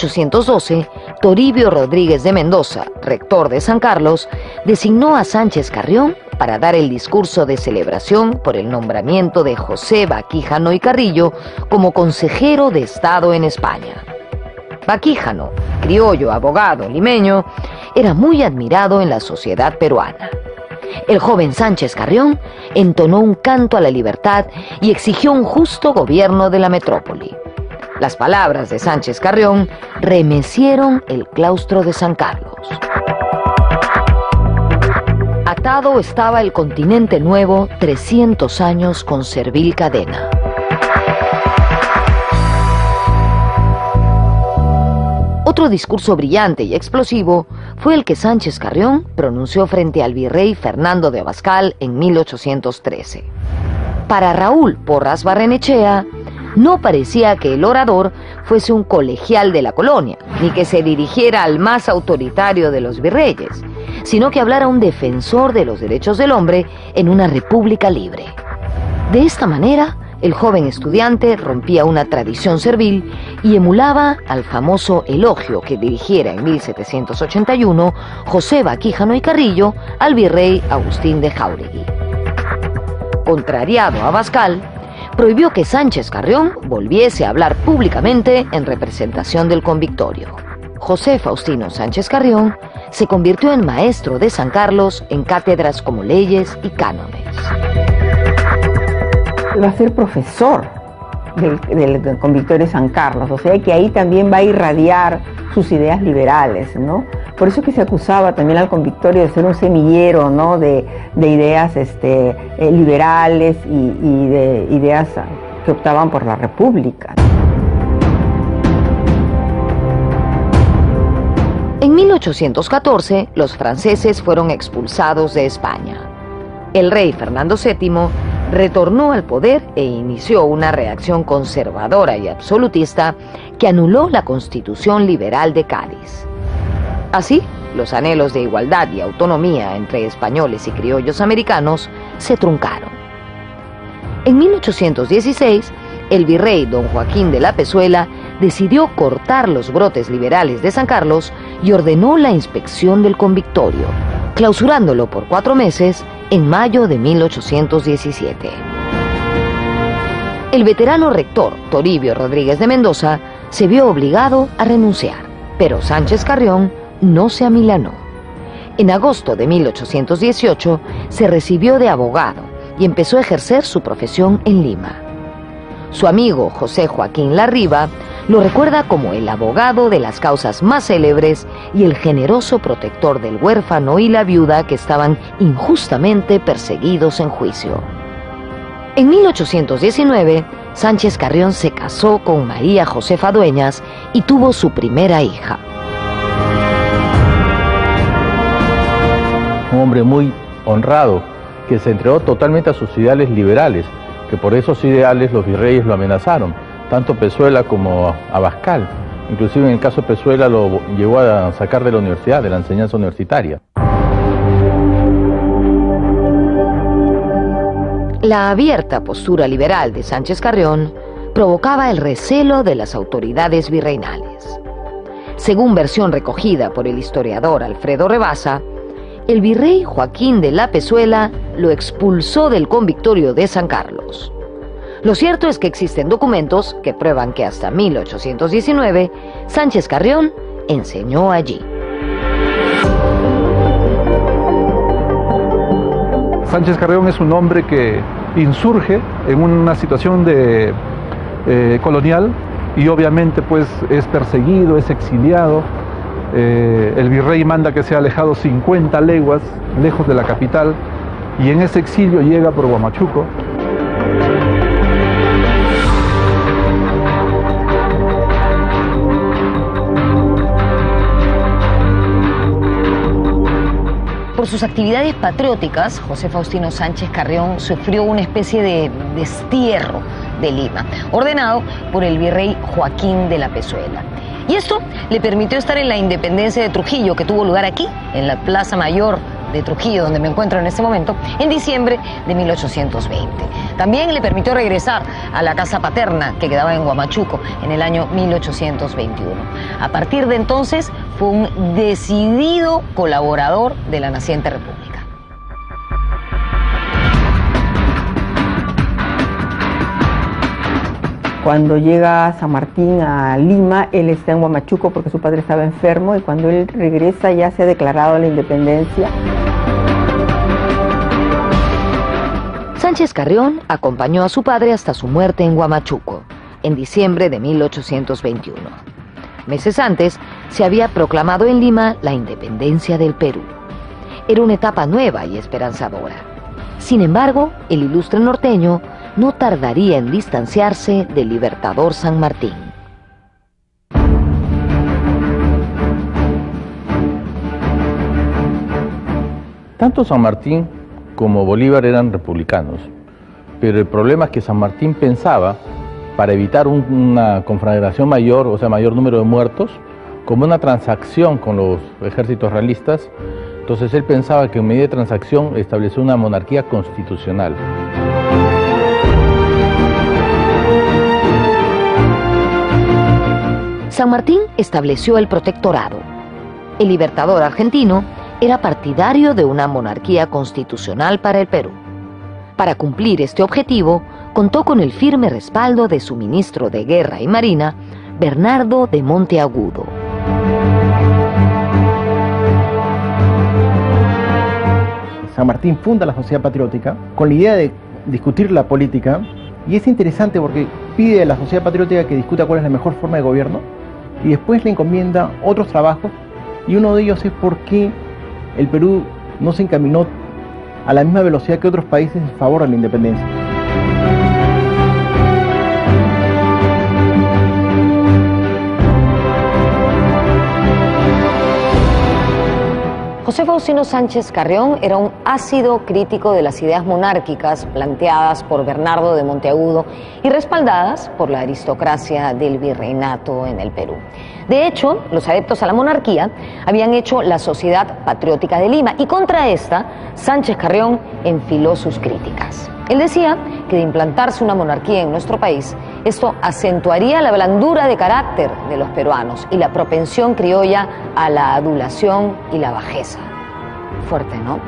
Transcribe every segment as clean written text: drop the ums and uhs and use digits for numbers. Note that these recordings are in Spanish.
1812, Toribio Rodríguez de Mendoza, rector de San Carlos, designó a Sánchez Carrión para dar el discurso de celebración por el nombramiento de José Baquíjano y Carrillo como consejero de Estado en España. Baquíjano, criollo, abogado, limeño, era muy admirado en la sociedad peruana. El joven Sánchez Carrión entonó un canto a la libertad y exigió un justo gobierno de la metrópoli. Las palabras de Sánchez Carrión remecieron el claustro de San Carlos. Atado estaba el continente nuevo 300 años con servil cadena. Otro discurso brillante y explosivo fue el que Sánchez Carrión pronunció frente al virrey Fernando de Abascal en 1813. Para Raúl Porras Barrenechea, no parecía que el orador fuese un colegial de la colonia, ni que se dirigiera al más autoritario de los virreyes, sino que hablara un defensor de los derechos del hombre en una república libre. De esta manera, el joven estudiante rompía una tradición servil y emulaba al famoso elogio que dirigiera en 1781 José Baquíjano y Carrillo al virrey Agustín de Jáuregui. Contrariado a Abascal, prohibió que Sánchez Carrión volviese a hablar públicamente en representación del convictorio. José Faustino Sánchez Carrión se convirtió en maestro de San Carlos en cátedras como leyes y cánones. Va a ser profesor del convictorio de San Carlos, o sea que ahí también va a irradiar sus ideas liberales, ¿no? Por eso es que se acusaba también al convictorio de ser un semillero, ¿no? de ideas liberales y de ideas que optaban por la república. En 1814, los franceses fueron expulsados de España. El rey Fernando VII retornó al poder e inició una reacción conservadora y absolutista que anuló la Constitución Liberal de Cádiz. Así, los anhelos de igualdad y autonomía entre españoles y criollos americanos se truncaron. En 1816, el virrey don Joaquín de la Pezuela decidió cortar los brotes liberales de San Carlos y ordenó la inspección del convictorio, clausurándolo por 4 meses en mayo de 1817. El veterano rector Toribio Rodríguez de Mendoza se vio obligado a renunciar, pero Sánchez Carrión no se amilanó. En agosto de 1818 se recibió de abogado y empezó a ejercer su profesión en Lima. Su amigo José Joaquín Larriba lo recuerda como el abogado de las causas más célebres y el generoso protector del huérfano y la viuda que estaban injustamente perseguidos en juicio. En 1819, Sánchez Carrión se casó con María Josefa Dueñas y tuvo su primera hija. Un hombre muy honrado, que se entregó totalmente a sus ideales liberales, que por esos ideales los virreyes lo amenazaron, tanto Pezuela como Abascal. Inclusive en el caso de Pezuela lo llegó a sacar de la universidad, de la enseñanza universitaria. La abierta postura liberal de Sánchez Carrión provocaba el recelo de las autoridades virreinales. Según versión recogida por el historiador Alfredo Rebasa, el virrey Joaquín de la Pezuela lo expulsó del convictorio de San Carlos. Lo cierto es que existen documentos que prueban que hasta 1819 Sánchez Carrión enseñó allí. Sánchez Carrión es un hombre que insurge en una situación colonial y obviamente pues es perseguido, es exiliado. El virrey manda que sea alejado 50 leguas lejos de la capital y en ese exilio llega por Huamachuco. Por sus actividades patrióticas, José Faustino Sánchez Carrión sufrió una especie de destierro de Lima, ordenado por el virrey Joaquín de la Pezuela. Y esto le permitió estar en la independencia de Trujillo, que tuvo lugar aquí, en la Plaza Mayor de Trujillo, donde me encuentro en este momento, en diciembre de 1820. También le permitió regresar a la casa paterna que quedaba en Huamachuco en el año 1821. A partir de entonces fue un decidido colaborador de la naciente república. Cuando llega San Martín a Lima, él está en Huamachuco porque su padre estaba enfermo, y cuando él regresa ya se ha declarado la independencia. Sánchez Carrión acompañó a su padre hasta su muerte en Huamachuco, en diciembre de 1821. Meses antes, se había proclamado en Lima la independencia del Perú. Era una etapa nueva y esperanzadora. Sin embargo, el ilustre norteño no tardaría en distanciarse del libertador San Martín. Tanto San Martín como Bolívar eran republicanos, pero el problema es que San Martín pensaba, para evitar una conflagración mayor, o sea, mayor número de muertos, como una transacción con los ejércitos realistas. Entonces él pensaba que en medida de transacción estableció una monarquía constitucional. San Martín estableció el protectorado. El libertador argentino era partidario de una monarquía constitucional para el Perú. Para cumplir este objetivo, contó con el firme respaldo de su ministro de Guerra y Marina, Bernardo de Monteagudo. San Martín funda la Sociedad Patriótica con la idea de discutir la política, y es interesante porque pide a la Sociedad Patriótica que discuta cuál es la mejor forma de gobierno, y después le encomienda otros trabajos, y uno de ellos es por qué el Perú no se encaminó a la misma velocidad que otros países en favor de la independencia. José Faustino Sánchez Carrión era un ácido crítico de las ideas monárquicas planteadas por Bernardo de Monteagudo y respaldadas por la aristocracia del virreinato en el Perú. De hecho, los adeptos a la monarquía habían hecho la Sociedad Patriótica de Lima, y contra esta, Sánchez Carrión enfiló sus críticas. Él decía que de implantarse una monarquía en nuestro país, esto acentuaría la blandura de carácter de los peruanos y la propensión criolla a la adulación y la bajeza. Fuerte, ¿no?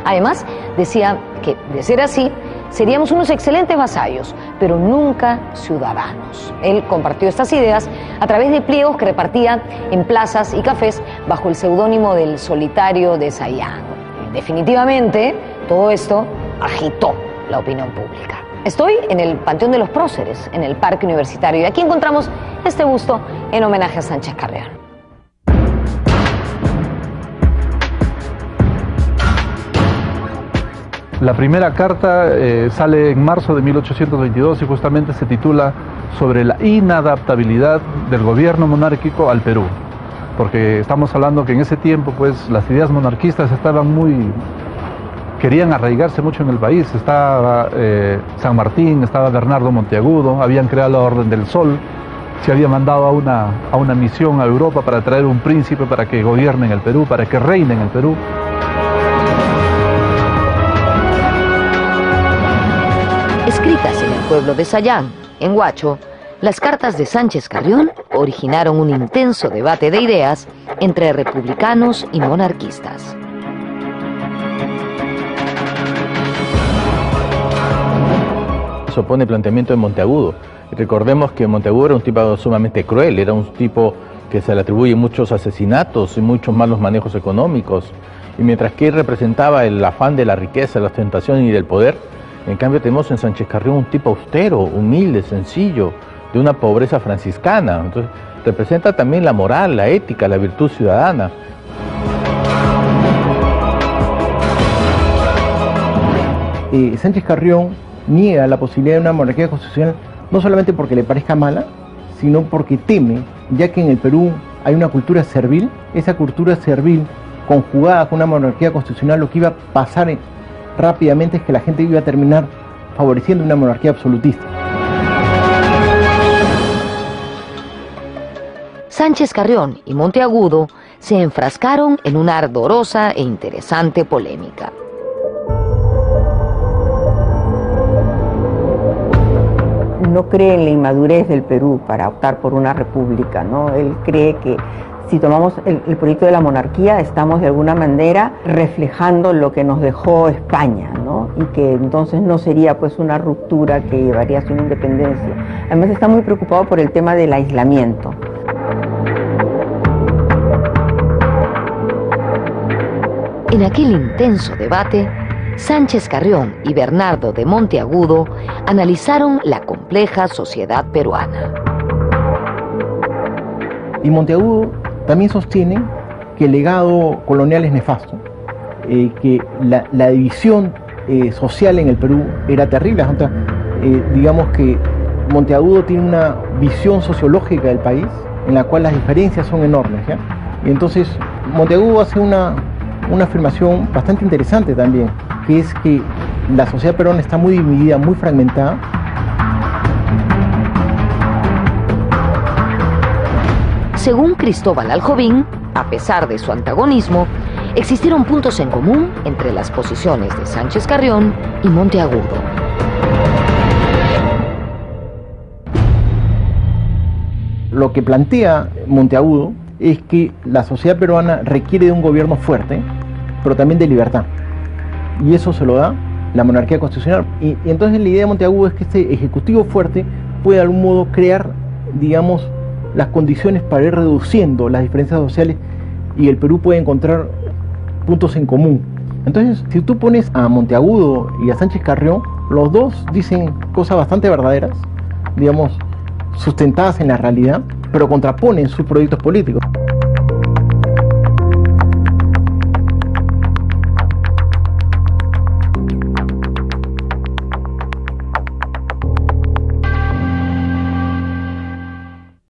Además, decía que, de ser así, seríamos unos excelentes vasallos, pero nunca ciudadanos. Él compartió estas ideas a través de pliegos que repartía en plazas y cafés bajo el seudónimo del Solitario de Sayán. Definitivamente, todo esto agitó la opinión pública. Estoy en el Panteón de los Próceres, en el Parque Universitario, y aquí encontramos este busto en homenaje a Sánchez Carrión. La primera carta sale en marzo de 1822 y justamente se titula sobre la inadaptabilidad del gobierno monárquico al Perú, porque estamos hablando que en ese tiempo pues las ideas monarquistas querían arraigarse mucho en el país. Estaba San Martín, estaba Bernardo Monteagudo, habían creado la Orden del Sol, se había mandado a una misión a Europa para traer un príncipe para que gobierne en el Perú, para que reine en el Perú. Escritas en el pueblo de Sayán, en Huacho, las cartas de Sánchez Carrión originaron un intenso debate de ideas entre republicanos y monarquistas. Se opone el planteamiento de Monteagudo. Recordemos que Monteagudo era un tipo sumamente cruel, era un tipo que se le atribuye muchos asesinatos y muchos malos manejos económicos, y mientras que él representaba el afán de la riqueza, la ostentación y del poder, en cambio tenemos en Sánchez Carrión un tipo austero, humilde, sencillo, de una pobreza franciscana. Entonces representa también la moral, la ética, la virtud ciudadana. Sánchez Carrión niega la posibilidad de una monarquía constitucional, no solamente porque le parezca mala, sino porque teme, ya que en el Perú hay una cultura servil. Esa cultura servil, conjugada con una monarquía constitucional, lo que iba a pasar rápidamente es que la gente iba a terminar favoreciendo una monarquía absolutista. Sánchez Carrión y Monteagudo se enfrascaron en una ardorosa e interesante polémica. No cree en la inmadurez del Perú para optar por una república, ¿no? Él cree que si tomamos el proyecto de la monarquía, estamos de alguna manera reflejando lo que nos dejó España, ¿no? Y que entonces no sería pues una ruptura que llevaría a su independencia. Además está muy preocupado por el tema del aislamiento. En aquel intenso debate, Sánchez Carrión y Bernardo de Monteagudo analizaron la compleja sociedad peruana. Y Monteagudo también sostiene que el legado colonial es nefasto, que la división social en el Perú era terrible. Digamos que Monteagudo tiene una visión sociológica del país en la cual las diferencias son enormes, ¿ya? Y entonces Monteagudo hace una afirmación bastante interesante también, que es que la sociedad peruana está muy dividida, muy fragmentada. Según Cristóbal Aljovín, a pesar de su antagonismo, existieron puntos en común entre las posiciones de Sánchez Carrión y Monteagudo. Lo que plantea Monteagudo es que la sociedad peruana requiere de un gobierno fuerte, pero también de libertad. Y eso se lo da la monarquía constitucional. Y entonces la idea de Monteagudo es que este ejecutivo fuerte puede de algún modo crear, digamos, las condiciones para ir reduciendo las diferencias sociales y el Perú puede encontrar puntos en común. Entonces, si tú pones a Monteagudo y a Sánchez Carrión, los dos dicen cosas bastante verdaderas, digamos, sustentadas en la realidad, pero contraponen sus proyectos políticos.